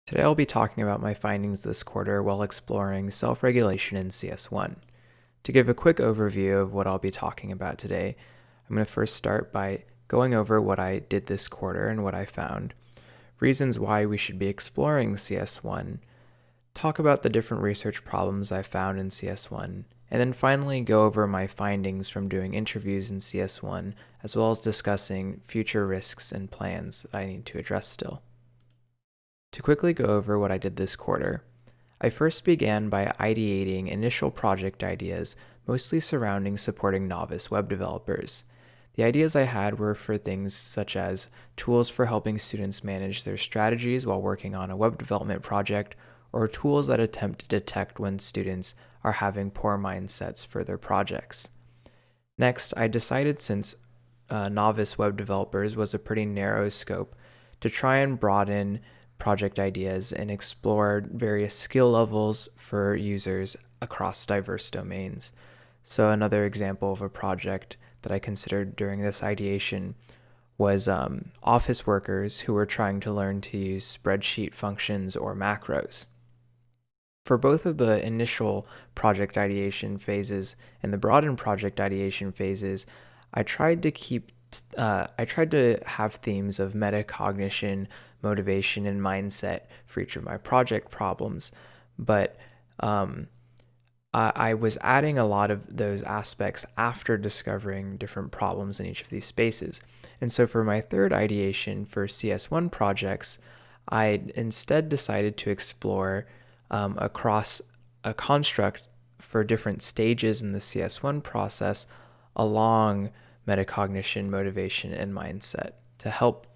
Today I'll be talking about my findings this quarter while exploring self-regulation in CS1. To give a quick overview of what I'll be talking about today, I'm going to first start by going over what I did this quarter and what I found, reasons why we should be exploring CS1, talk about the different research problems I found in CS1, and then finally go over my findings from doing interviews in CS1, as well as discussing future risks and plans that I need to address still. To quickly go over what I did this quarter, I first began by ideating initial project ideas, mostly surrounding supporting novice web developers. The ideas I had were for things such as tools for helping students manage their strategies while working on a web development project, or tools that attempt to detect when students are having poor mindsets for their projects. Next, I decided since novice web developers was a pretty narrow scope, to try and broaden project ideas and explore various skill levels for users across diverse domains. So another example of a project that I considered during this ideation was office workers who were trying to learn to use spreadsheet functions or macros. For both of the initial project ideation phases and the broadened project ideation phases, I tried to have themes of metacognition, motivation, and mindset for each of my project problems, but I was adding a lot of those aspects after discovering different problems in each of these spaces. And so for my third ideation for CS1 projects, I instead decided to explore across a construct for different stages in the CS1 process along metacognition, motivation, and mindset to help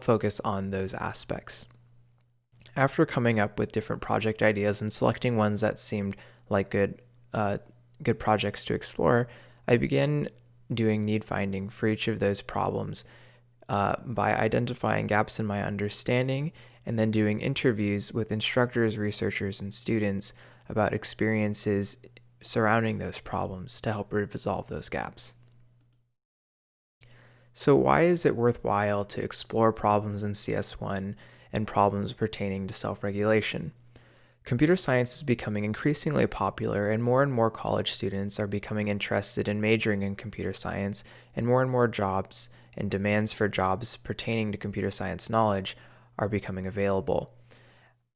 focus on those aspects. After coming up with different project ideas and selecting ones that seemed like good projects to explore, I began doing need finding for each of those problems by identifying gaps in my understanding and then doing interviews with instructors, researchers, and students about experiences surrounding those problems to help resolve those gaps. So why is it worthwhile to explore problems in CS1 and problems pertaining to self-regulation? Computer science is becoming increasingly popular, and more college students are becoming interested in majoring in computer science, and more jobs and demands for jobs pertaining to computer science knowledge are becoming available.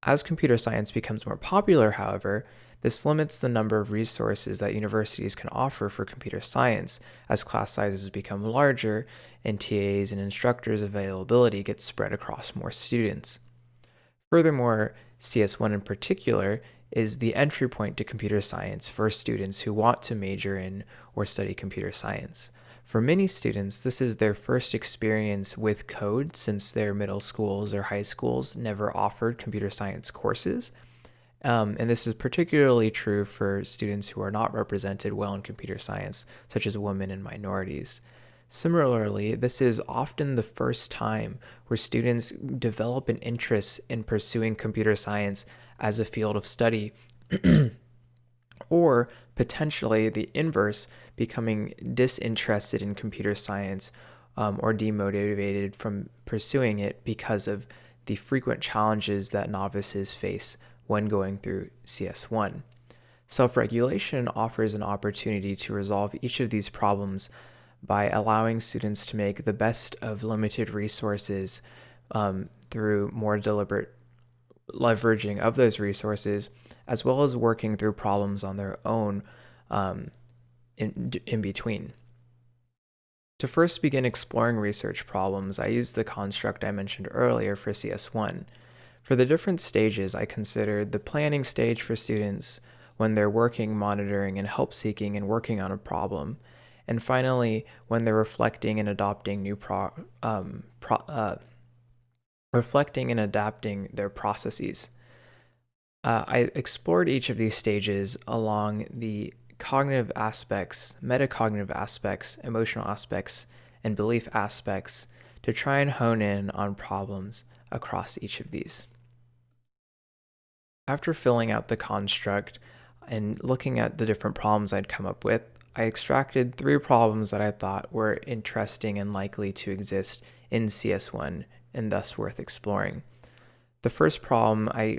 As computer science becomes more popular, however, this limits the number of resources that universities can offer for computer science as class sizes become larger and TAs and instructors' availability gets spread across more students. Furthermore, CS1 in particular is the entry point to computer science for students who want to major in or study computer science. For many students, this is their first experience with code since their middle schools or high schools never offered computer science courses. And this is particularly true for students who are not represented well in computer science, such as women and minorities. Similarly, this is often the first time where students develop an interest in pursuing computer science as a field of study, or potentially the inverse, becoming disinterested in computer science or demotivated from pursuing it because of the frequent challenges that novices face when going through CS1. Self-regulation offers an opportunity to resolve each of these problems by allowing students to make the best of limited resources through more deliberate leveraging of those resources, as well as working through problems on their own in between. To first begin exploring research problems, I used the construct I mentioned earlier for CS1. For the different stages, I considered the planning stage for students when they're working, monitoring, and help seeking and working on a problem, and finally when they're reflecting and adapting their processes. I explored each of these stages along the cognitive aspects, metacognitive aspects, emotional aspects, and belief aspects to try and hone in on problems across each of these. After filling out the construct and looking at the different problems I'd come up with, I extracted 3 problems that I thought were interesting and likely to exist in CS1 and thus worth exploring. The first problem I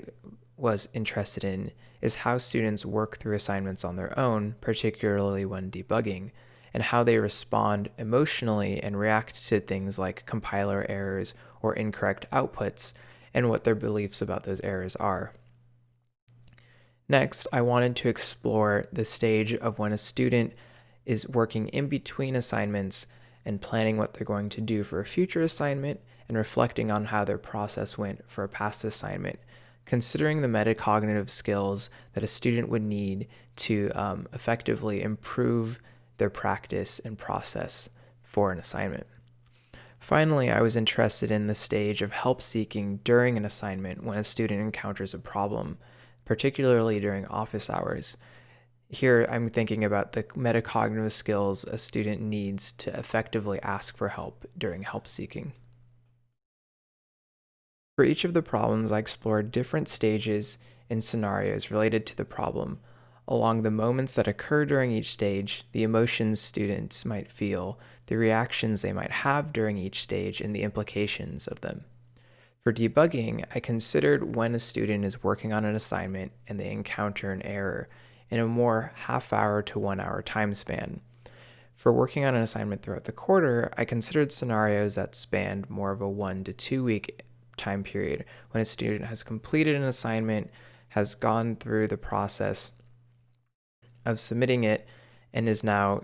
was interested in is how students work through assignments on their own, particularly when debugging, and how they respond emotionally and react to things like compiler errors or incorrect outputs, and what their beliefs about those errors are. Next, I wanted to explore the stage of when a student is working in between assignments and planning what they're going to do for a future assignment and reflecting on how their process went for a past assignment, considering the metacognitive skills that a student would need to effectively improve their practice and process for an assignment. Finally, I was interested in the stage of help seeking during an assignment when a student encounters a problem, particularly during office hours. Here, I'm thinking about the metacognitive skills a student needs to effectively ask for help during help seeking. For each of the problems, I explored different stages and scenarios related to the problem, along the moments that occur during each stage, the emotions students might feel, the reactions they might have during each stage, and the implications of them. For debugging, I considered when a student is working on an assignment and they encounter an error in a more half-hour to 1-hour time span. For working on an assignment throughout the quarter, I considered scenarios that spanned more of a 1 to 2 week time period when a student has completed an assignment, has gone through the process of submitting it, and is now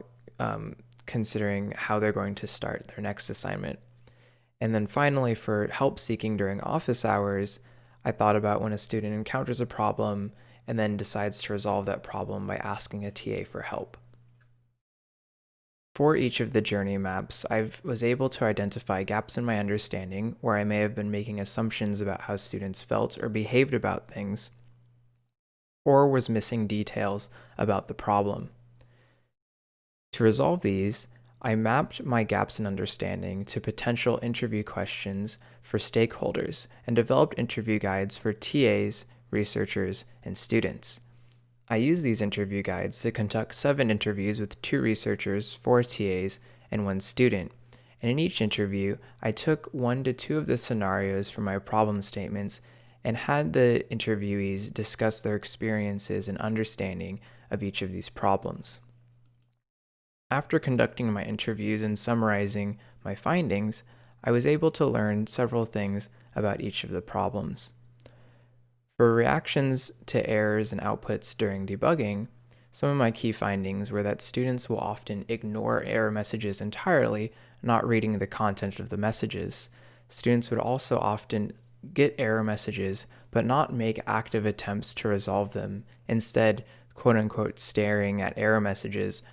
considering how they're going to start their next assignment. And then finally, for help seeking during office hours, I thought about when a student encounters a problem and then decides to resolve that problem by asking a TA for help. For each of the journey maps, I was able to identify gaps in my understanding where I may have been making assumptions about how students felt or behaved about things, or was missing details about the problem. To resolve these, I mapped my gaps in understanding to potential interview questions for stakeholders and developed interview guides for TAs, researchers, and students. I used these interview guides to conduct 7 interviews with 2 researchers, 4 TAs, and 1 student. And in each interview, I took 1 to 2 of the scenarios from my problem statements and had the interviewees discuss their experiences and understanding of each of these problems. After conducting my interviews and summarizing my findings, I was able to learn several things about each of the problems. For reactions to errors and outputs during debugging, some of my key findings were that students will often ignore error messages entirely, not reading the content of the messages. Students would also often get error messages, but not make active attempts to resolve them, instead, quote-unquote, staring at error messages,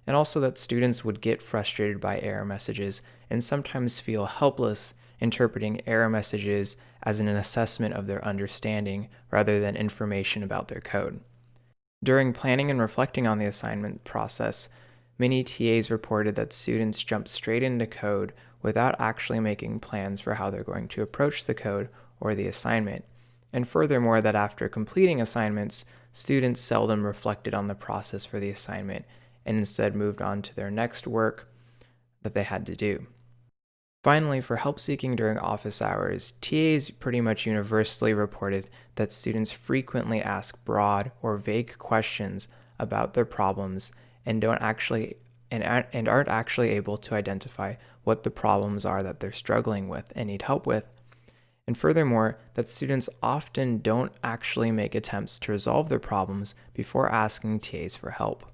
and also that students would get frustrated by error messages and sometimes feel helpless interpreting error messages as an assessment of their understanding rather than information about their code. During planning and reflecting on the assignment process, many TAs reported that students jump straight into code without actually making plans for how they're going to approach the code or the assignment, and furthermore that after completing assignments, students seldom reflected on the process for the assignment and instead moved on to their next work that they had to do. Finally, for help seeking during office hours, TAs pretty much universally reported that students frequently ask broad or vague questions about their problems and aren't actually able to identify what the problems are that they're struggling with and need help with. And furthermore, that students often don't actually make attempts to resolve their problems before asking TAs for help.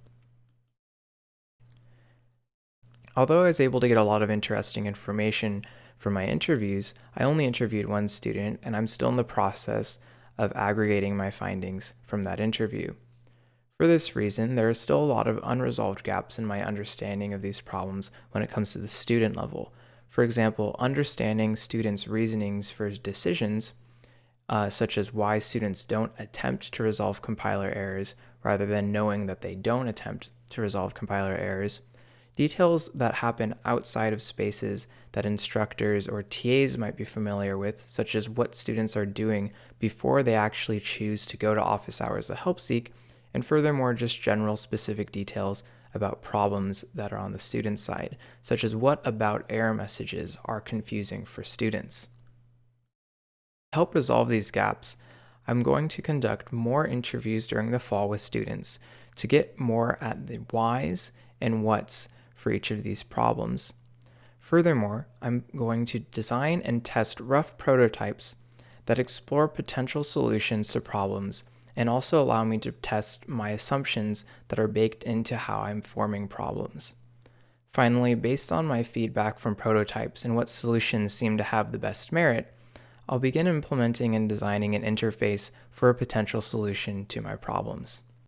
Although I was able to get a lot of interesting information from my interviews, I only interviewed 1 student, and I'm still in the process of aggregating my findings from that interview. For this reason, there are still a lot of unresolved gaps in my understanding of these problems when it comes to the student level. For example, understanding students' reasonings for decisions, such as why students don't attempt to resolve compiler errors rather than knowing that they don't attempt to resolve compiler errors, details that happen outside of spaces that instructors or TAs might be familiar with, such as what students are doing before they actually choose to go to office hours to help seek, and furthermore, just general specific details about problems that are on the student side, such as what about error messages are confusing for students. To help resolve these gaps, I'm going to conduct more interviews during the fall with students to get more at the whys and whats for each of these problems. Furthermore, I'm going to design and test rough prototypes that explore potential solutions to problems and also allow me to test my assumptions that are baked into how I'm forming problems. Finally, based on my feedback from prototypes and what solutions seem to have the best merit, I'll begin implementing and designing an interface for a potential solution to my problems.